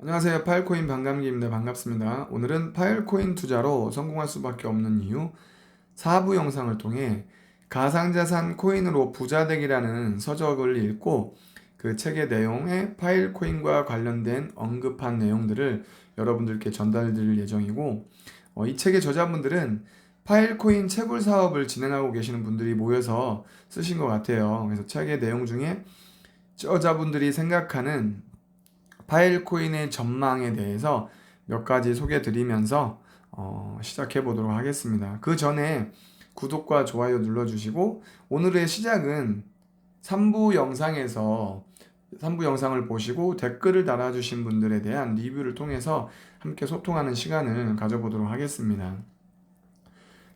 안녕하세요. 파일코인 반감기입니다. 반갑습니다. 오늘은 파일코인 투자로 성공할 수밖에 없는 이유 4부 영상을 통해 가상자산 코인으로 부자되기라는 서적을 읽고 그 책의 내용에 파일코인과 관련된 언급한 내용들을 여러분들께 전달 드릴 예정이고, 이 책의 저자분들은 파일코인 채굴 사업을 진행하고 계시는 분들이 모여서 쓰신 것 같아요. 그래서 책의 내용 중에 저자분들이 생각하는 파일코인의 전망에 대해서 몇 가지 소개해 드리면서 시작해 보도록 하겠습니다. 그 전에 구독과 좋아요 눌러주시고, 오늘의 시작은 3부 영상에서 3부 영상을 보시고 댓글을 달아주신 분들에 대한 리뷰를 통해서 함께 소통하는 시간을 가져보도록 하겠습니다.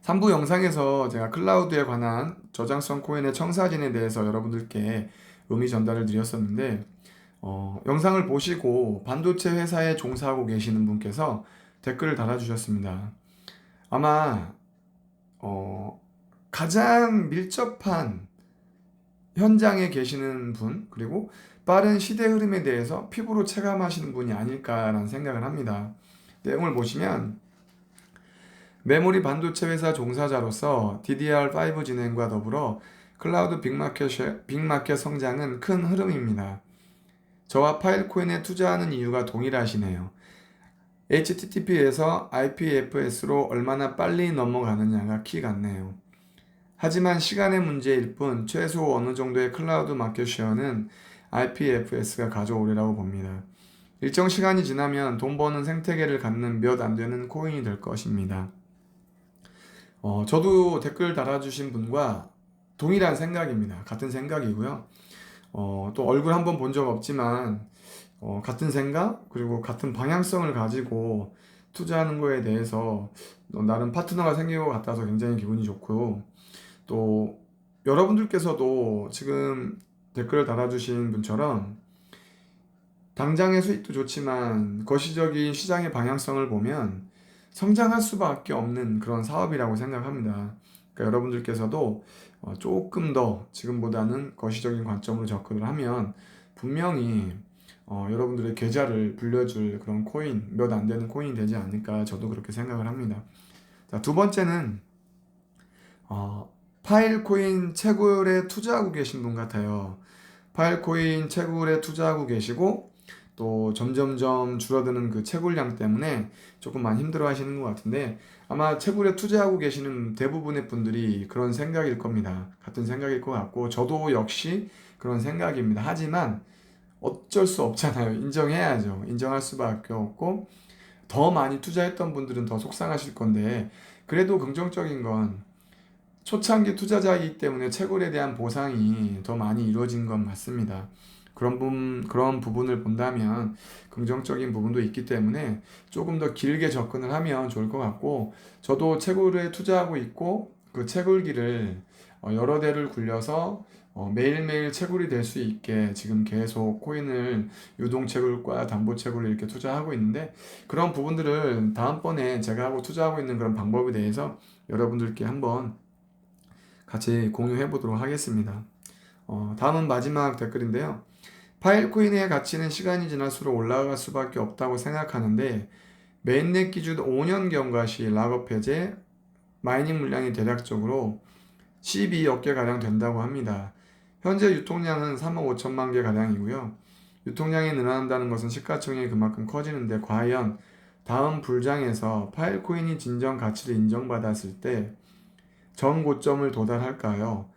3부 영상에서 제가 클라우드에 관한 저장성 코인의 청사진에 대해서 여러분들께 의미 전달을 드렸었는데, 영상을 보시고 반도체 회사에 종사하고 계시는 분께서 댓글을 달아주셨습니다. 아마 가장 밀접한 현장에 계시는 분, 그리고 빠른 시대 흐름에 대해서 피부로 체감하시는 분이 아닐까라는 생각을 합니다. 내용을 보시면 메모리 반도체 회사 종사자로서 DDR5 진행과 더불어 클라우드 빅마켓 성장은 큰 흐름입니다. 저와 파일코인에 투자하는 이유가 동일하시네요. HTTP에서 IPFS로 얼마나 빨리 넘어가느냐가 키 같네요. 하지만 시간의 문제일 뿐 최소 어느 정도의 클라우드 마켓 쉐어는 IPFS가 가져오리라고 봅니다. 일정 시간이 지나면 돈 버는 생태계를 갖는 몇 안 되는 코인이 될 것입니다. 저도 댓글 달아주신 분과 동일한 생각입니다. 같은 생각이고요. 또 얼굴 한번 본 적 없지만 같은 생각 그리고 같은 방향성을 가지고 투자하는 거에 대해서 나름 파트너가 생긴 것 같아서 굉장히 기분이 좋고, 또 여러분들께서도 지금 댓글을 달아주신 분처럼 당장의 수익도 좋지만 거시적인 시장의 방향성을 보면 성장할 수밖에 없는 그런 사업이라고 생각합니다. 그러니까 여러분들께서도 조금 더 지금보다는 거시적인 관점으로 접근을 하면 분명히 여러분들의 계좌를 불려줄 그런 코인, 몇 안 되는 코인이 되지 않을까, 저도 그렇게 생각을 합니다. 자, 두 번째는 파일코인 채굴에 투자하고 계신 분 같아요. 파일코인 채굴에 투자하고 계시고 또 점점점 줄어드는 그 채굴량 때문에 조금 많이 힘들어 하시는 것 같은데, 아마 채굴에 투자하고 계시는 대부분의 분들이 그런 생각일 겁니다. 같은 생각일 것 같고 저도 역시 그런 생각입니다. 하지만 어쩔 수 없잖아요. 인정해야죠. 인정할 수밖에 없고, 더 많이 투자했던 분들은 더 속상하실 건데, 그래도 긍정적인 건 초창기 투자자이기 때문에 채굴에 대한 보상이 더 많이 이루어진 건 맞습니다. 그런 부분을 본다면 긍정적인 부분도 있기 때문에 조금 더 길게 접근을 하면 좋을 것 같고, 저도 채굴에 투자하고 있고 그 채굴기를 여러 대를 굴려서 매일매일 채굴이 될 수 있게 지금 계속 코인을 유동 채굴과 담보 채굴을 이렇게 투자하고 있는데, 그런 부분들을 다음번에 제가 하고 투자하고 있는 그런 방법에 대해서 여러분들께 한번 같이 공유해 보도록 하겠습니다. 다음은 마지막 댓글인데요. 파일코인의 가치는 시간이 지날수록 올라갈 수밖에 없다고 생각하는데, 메인넷 기준 5년 경과 시 락업 해제 마이닝 물량이 대략적으로 12억 개가량 된다고 합니다. 현재 유통량은 3억 5천만 개 가량이고요. 유통량이 늘어난다는 것은 시가총액이 그만큼 커지는데, 과연 다음 불장에서 파일코인이 진정 가치를 인정받았을 때 전 고점을 도달할까요?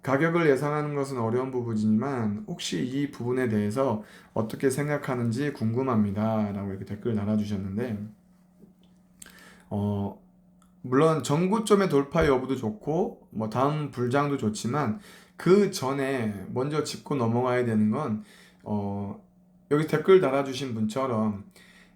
가격을 예상하는 것은 어려운 부분이지만 혹시 이 부분에 대해서 어떻게 생각하는지 궁금합니다. 라고 이렇게 댓글 달아주셨는데, 어, 물론 전고점의 돌파 여부도 좋고 뭐 다음 불장도 좋지만 그 전에 먼저 짚고 넘어가야 되는 건, 여기 댓글 달아주신 분처럼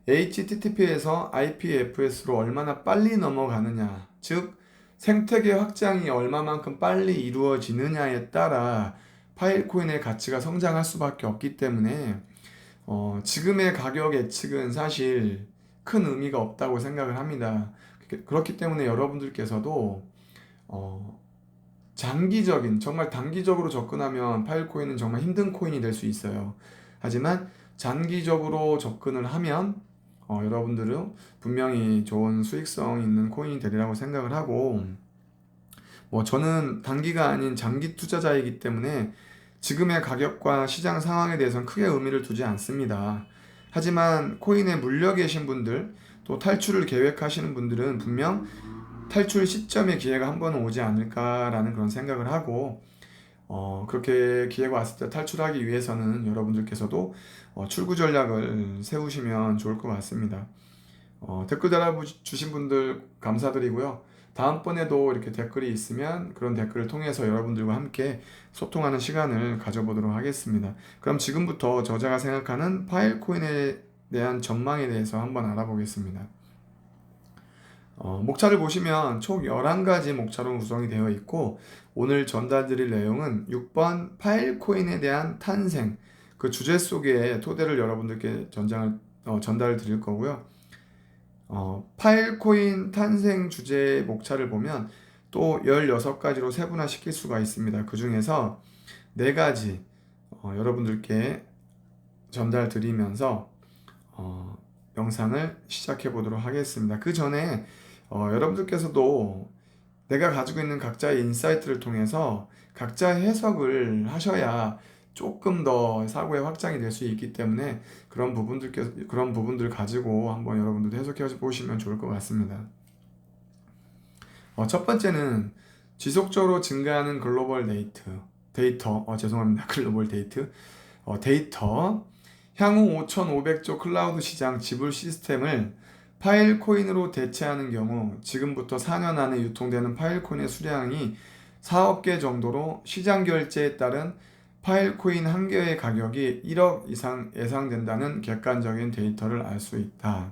HTTP에서 IPFS로 얼마나 빨리 넘어가느냐, 즉 생태계 확장이 얼마만큼 빨리 이루어지느냐에 따라 파일코인의 가치가 성장할 수밖에 없기 때문에 지금의 가격 예측은 사실 큰 의미가 없다고 생각을 합니다. 그렇기 때문에 여러분들께서도 어, 장기적인, 정말 단기적으로 접근하면 파일코인은 정말 힘든 코인이 될 수 있어요. 하지만 장기적으로 접근을 하면 여러분들은 분명히 좋은 수익성 있는 코인이 되리라고 생각을 하고, 뭐 저는 단기가 아닌 장기 투자자이기 때문에 지금의 가격과 시장 상황에 대해서는 크게 의미를 두지 않습니다. 하지만 코인에 물려 계신 분들, 또 탈출을 계획하시는 분들은 분명 탈출 시점의 기회가 한 번은 오지 않을까라는 그런 생각을 하고, 그렇게 기회가 왔을 때 탈출하기 위해서는 여러분들께서도 출구 전략을 세우시면 좋을 것 같습니다. 댓글 달아주신 분들 감사드리고요. 다음번에도 이렇게 댓글이 있으면 그런 댓글을 통해서 여러분들과 함께 소통하는 시간을 가져보도록 하겠습니다. 그럼 지금부터 저자가 생각하는 파일코인에 대한 전망에 대해서 한번 알아보겠습니다. 목차를 보시면 총 11가지 목차로 구성이 되어 있고, 오늘 전달드릴 내용은 6번 파일코인에 대한 탄생, 그 주제 속에 토대를 여러분들께 전달을 드릴 거고요. 파일코인 탄생 주제 목차를 보면 또 16가지로 세분화시킬 수가 있습니다. 그 중에서 4가지 여러분들께 전달 드리면서 영상을 시작해 보도록 하겠습니다. 그 전에 여러분들께서도 내가 가지고 있는 각자의 인사이트를 통해서 각자의 해석을 하셔야 조금 더 사고의 확장이 될 수 있기 때문에 그런 부분들 가지고 한번 여러분들도 해석해 보시면 좋을 것 같습니다. 첫 번째는 지속적으로 증가하는 글로벌 글로벌 데이터, 향후 5,500조 클라우드 시장 지불 시스템을 파일코인으로 대체하는 경우 지금부터 4년 안에 유통되는 파일코인의 수량이 4억 개 정도로 시장 결제에 따른 파일코인 한 개의 가격이 1억 이상 예상된다는 객관적인 데이터를 알 수 있다.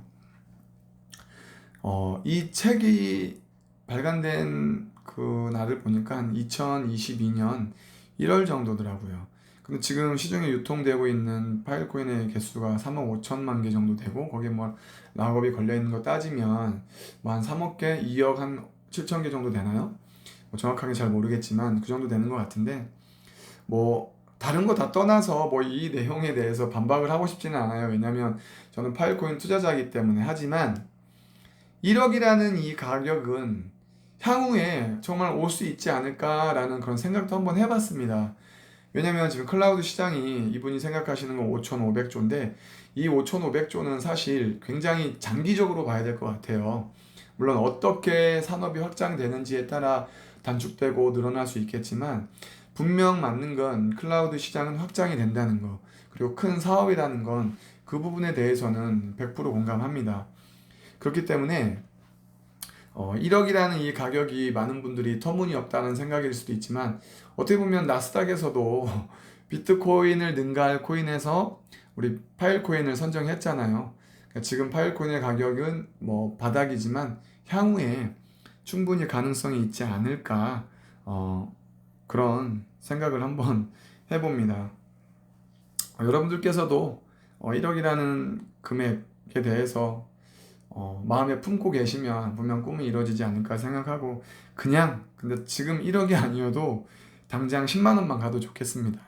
이 책이 발간된 그 날을 보니까 한 2022년 1월 정도더라고요. 근데 지금 시중에 유통되고 있는 파일코인의 개수가 3억 5천만 개 정도 되고, 거기에 뭐 락업이 걸려있는 거 따지면 뭐 한 3억 개, 2억 한 7천 개 정도 되나요? 뭐 정확하게 잘 모르겠지만 그 정도 되는 것 같은데, 뭐 다른 거 다 떠나서 뭐 이 내용에 대해서 반박을 하고 싶지는 않아요. 왜냐면 저는 파일코인 투자자이기 때문에. 하지만 1억이라는 이 가격은 향후에 정말 올 수 있지 않을까라는 그런 생각도 한번 해봤습니다. 왜냐면 지금 클라우드 시장이 이분이 생각하시는 건 5,500조인데 이 5,500조는 사실 굉장히 장기적으로 봐야 될 것 같아요. 물론 어떻게 산업이 확장되는지에 따라 단축되고 늘어날 수 있겠지만, 분명 맞는 건 클라우드 시장은 확장이 된다는 거, 그리고 큰 사업이라는 건 그 부분에 대해서는 100% 공감합니다. 그렇기 때문에 1억이라는 이 가격이 많은 분들이 터무니없다는 생각일 수도 있지만, 어떻게 보면 나스닥에서도 비트코인을 능가할 코인에서 우리 파일코인을 선정했잖아요. 그러니까 지금 파일코인의 가격은 뭐 바닥이지만 향후에 충분히 가능성이 있지 않을까, 그런 생각을 한번 해봅니다. 여러분들께서도 1억이라는 금액에 대해서 마음에 품고 계시면 분명 꿈이 이루어지지 않을까 생각하고, 근데 지금 1억이 아니어도 당장 10만 원만 가도 좋겠습니다.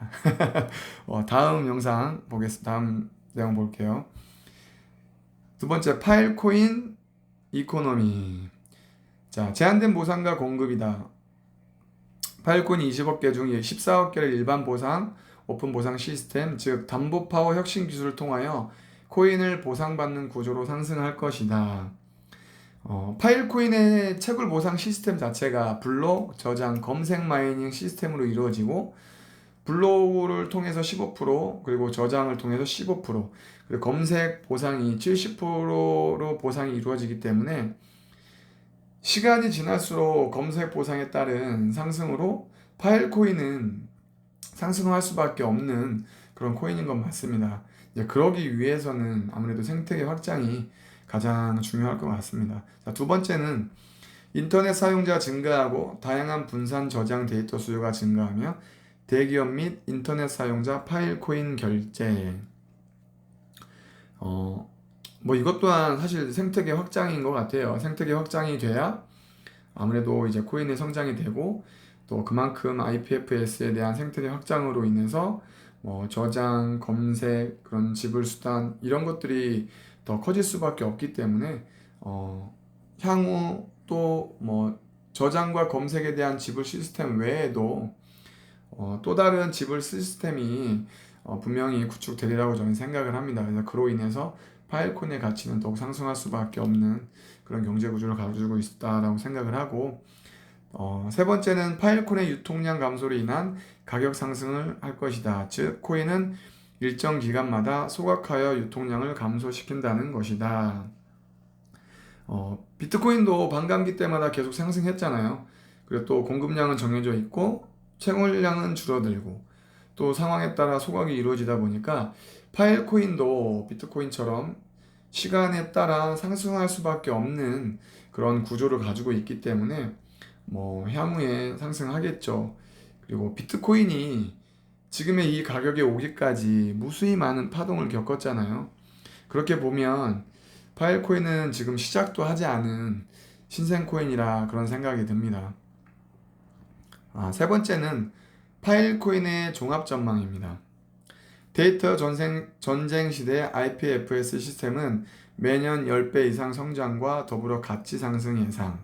다음 영상 보겠습니다. 다음 내용 볼게요. 두 번째, 파일코인 이코노미. 자, 제한된 보상과 공급이다. 파일코인 20억 개 중 14억 개를 일반 보상, 오픈 보상 시스템, 즉 담보 파워 혁신 기술을 통하여 코인을 보상받는 구조로 상승할 것이다. 파일코인의 채굴 보상 시스템 자체가 블록, 저장, 검색 마이닝 시스템으로 이루어지고, 블록을 통해서 15%, 그리고 저장을 통해서 15%, 그리고 검색 보상이 70%로 보상이 이루어지기 때문에 시간이 지날수록 검색 보상에 따른 상승으로 파일코인은 상승할 수밖에 없는 그런 코인인 건 맞습니다. 이제 그러기 위해서는 아무래도 생태계 확장이 가장 중요할 것 같습니다. 자, 두 번째는 인터넷 사용자 증가하고 다양한 분산 저장 데이터 수요가 증가하며 대기업 및 인터넷 사용자 파일코인 결제. 뭐 이것 또한 사실 생태계 확장인 것 같아요. 생태계 확장이 돼야 아무래도 이제 코인의 성장이 되고, 또 그만큼 IPFS에 대한 생태계 확장으로 인해서 저장, 검색, 그런 지불 수단 이런 것들이 더 커질 수밖에 없기 때문에 향후 또 저장과 검색에 대한 지불 시스템 외에도 또 다른 지불 시스템이 분명히 구축되리라고 저는 생각을 합니다. 그래서 그로 인해서 파일코인의 가치는 더욱 상승할 수밖에 없는 그런 경제 구조를 가지고 있다라고 생각을 하고, 세 번째는 파일코인의 유통량 감소로 인한 가격 상승을 할 것이다. 즉, 코인은 일정 기간마다 소각하여 유통량을 감소시킨다는 것이다. 비트코인도 반감기 때마다 계속 상승했잖아요. 그리고 또 공급량은 정해져 있고 채굴량은 줄어들고 또 상황에 따라 소각이 이루어지다 보니까 파일코인도 비트코인처럼 시간에 따라 상승할 수밖에 없는 그런 구조를 가지고 있기 때문에 향후에 상승하겠죠. 그리고 비트코인이 지금의 이 가격에 오기까지 무수히 많은 파동을 겪었잖아요. 그렇게 보면 파일코인은 지금 시작도 하지 않은 신생코인이라 그런 생각이 듭니다. 세 번째는 파일코인의 종합 전망입니다. 데이터 전쟁 시대 IPFS 시스템은 매년 10배 이상 성장과 더불어 가치 상승 예상.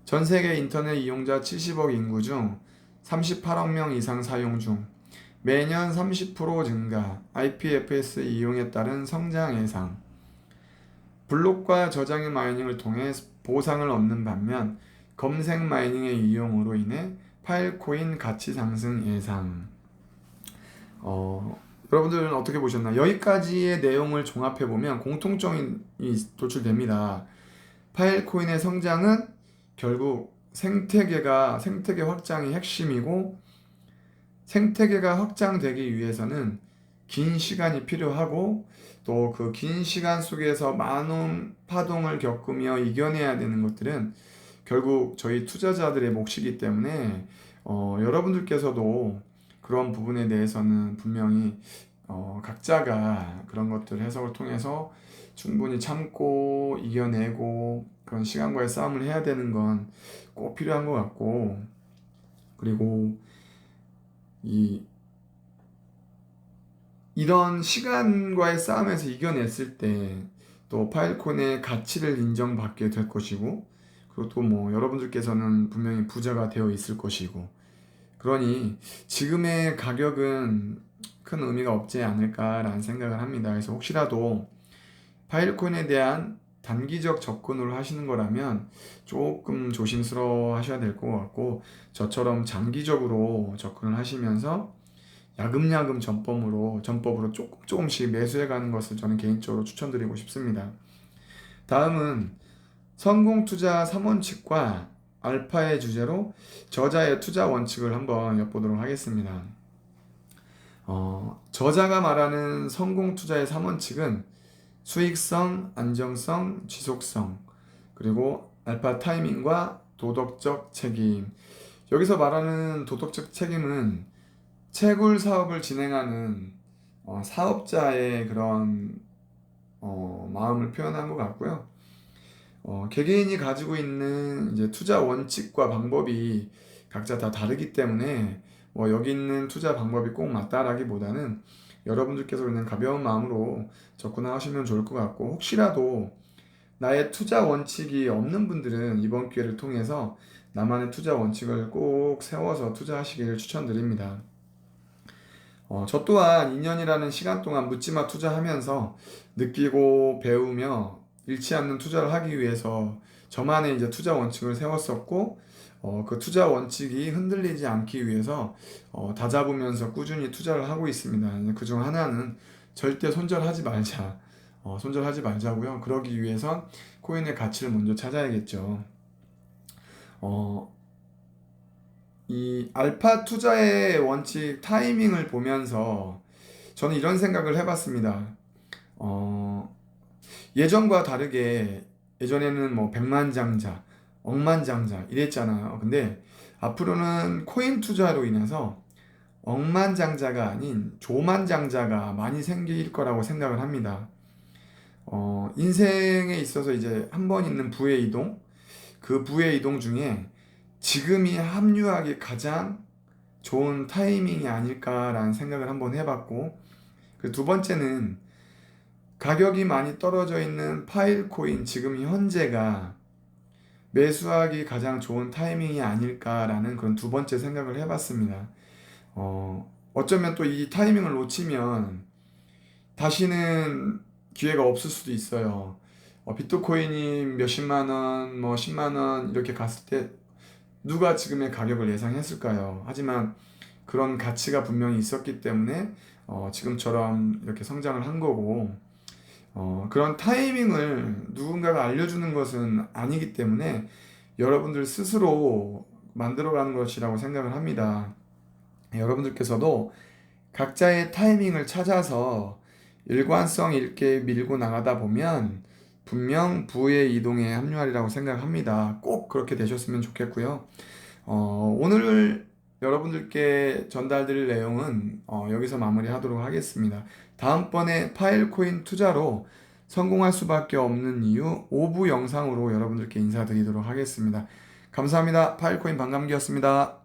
전 세계 인터넷 이용자 70억 인구 중 38억 명 이상 사용 중 매년 30% 증가, IPFS 이용에 따른 성장 예상. 블록과 저장의 마이닝을 통해 보상을 얻는 반면 검색 마이닝의 이용으로 인해 파일코인 가치 상승 예상. 여러분들은 어떻게 보셨나요? 여기까지의 내용을 종합해보면 공통점이 도출됩니다. 파일코인의 성장은 결국 생태계 확장이 핵심이고, 생태계가 확장되기 위해서는 긴 시간이 필요하고 또 그 긴 시간 속에서 많은 파동을 겪으며 이겨내야 되는 것들은 결국 저희 투자자들의 몫이기 때문에 여러분들께서도 그런 부분에 대해서는 분명히 각자가 그런 것들 해석을 통해서 충분히 참고 이겨내고 그런 시간과의 싸움을 해야 되는 건 꼭 필요한 것 같고, 그리고 이런 시간과의 싸움에서 이겨냈을 때 또 파일콘의 가치를 인정받게 될 것이고, 그리고 또 여러분들께서는 분명히 부자가 되어 있을 것이고, 그러니 지금의 가격은 큰 의미가 없지 않을까라는 생각을 합니다. 그래서 혹시라도 파일콘에 대한 단기적 접근으로 하시는 거라면 조금 조심스러워 하셔야 될 것 같고, 저처럼 장기적으로 접근을 하시면서 야금야금 전법으로 조금씩 매수해 가는 것을 저는 개인적으로 추천드리고 싶습니다. 다음은 성공 투자 3원칙과 알파의 주제로 저자의 투자 원칙을 한번 엿보도록 하겠습니다. 저자가 말하는 성공 투자의 3원칙은 수익성, 안정성, 지속성, 그리고 알파 타이밍과 도덕적 책임. 여기서 말하는 도덕적 책임은 채굴 사업을 진행하는 사업자의 그런 마음을 표현한 것 같고요. 개개인이 가지고 있는 이제 투자 원칙과 방법이 각자 다 다르기 때문에 여기 있는 투자 방법이 꼭 맞다라기보다는 여러분들께서 그냥 가벼운 마음으로 접근하시면 좋을 것 같고, 혹시라도 나의 투자 원칙이 없는 분들은 이번 기회를 통해서 나만의 투자 원칙을 꼭 세워서 투자하시기를 추천드립니다. 저 또한 2년이라는 시간 동안 묻지마 투자하면서 느끼고 배우며 잃지 않는 투자를 하기 위해서 저만의 이제 투자 원칙을 세웠었고, 그 투자 원칙이 흔들리지 않기 위해서 다잡으면서 꾸준히 투자를 하고 있습니다. 그중 하나는 절대 손절하지 말자고요. 그러기 위해선 코인의 가치를 먼저 찾아야겠죠. 이 알파 투자의 원칙 타이밍을 보면서 저는 이런 생각을 해봤습니다. 예전과 다르게 예전에는 백만장자, 억만장자 이랬잖아요. 근데 앞으로는 코인 투자로 인해서 억만장자가 아닌 조만장자가 많이 생길 거라고 생각을 합니다. 인생에 있어서 이제 한 번 있는 부의 이동, 그 부의 이동 중에 지금이 합류하기 가장 좋은 타이밍이 아닐까라는 생각을 한번 해봤고, 그 두 번째는 가격이 많이 떨어져 있는 파일코인 지금 현재가 매수하기 가장 좋은 타이밍이 아닐까라는 그런 두 번째 생각을 해봤습니다. 어쩌면 또 이 타이밍을 놓치면 다시는 기회가 없을 수도 있어요. 비트코인이 몇십만 원, 뭐 10만 원 이렇게 갔을 때 누가 지금의 가격을 예상했을까요? 하지만 그런 가치가 분명히 있었기 때문에 지금처럼 이렇게 성장을 한 거고, 그런 타이밍을 누군가가 알려주는 것은 아니기 때문에 여러분들 스스로 만들어가는 것이라고 생각을 합니다. 여러분들께서도 각자의 타이밍을 찾아서 일관성 있게 밀고 나가다 보면 분명 부의 이동에 합류하리라고 생각합니다. 꼭 그렇게 되셨으면 좋겠고요. 오늘 여러분들께 전달드릴 내용은 여기서 마무리하도록 하겠습니다. 다음번에 파일코인 투자로 성공할 수밖에 없는 이유 5부 영상으로 여러분들께 인사드리도록 하겠습니다. 감사합니다. 파일코인 반감기였습니다.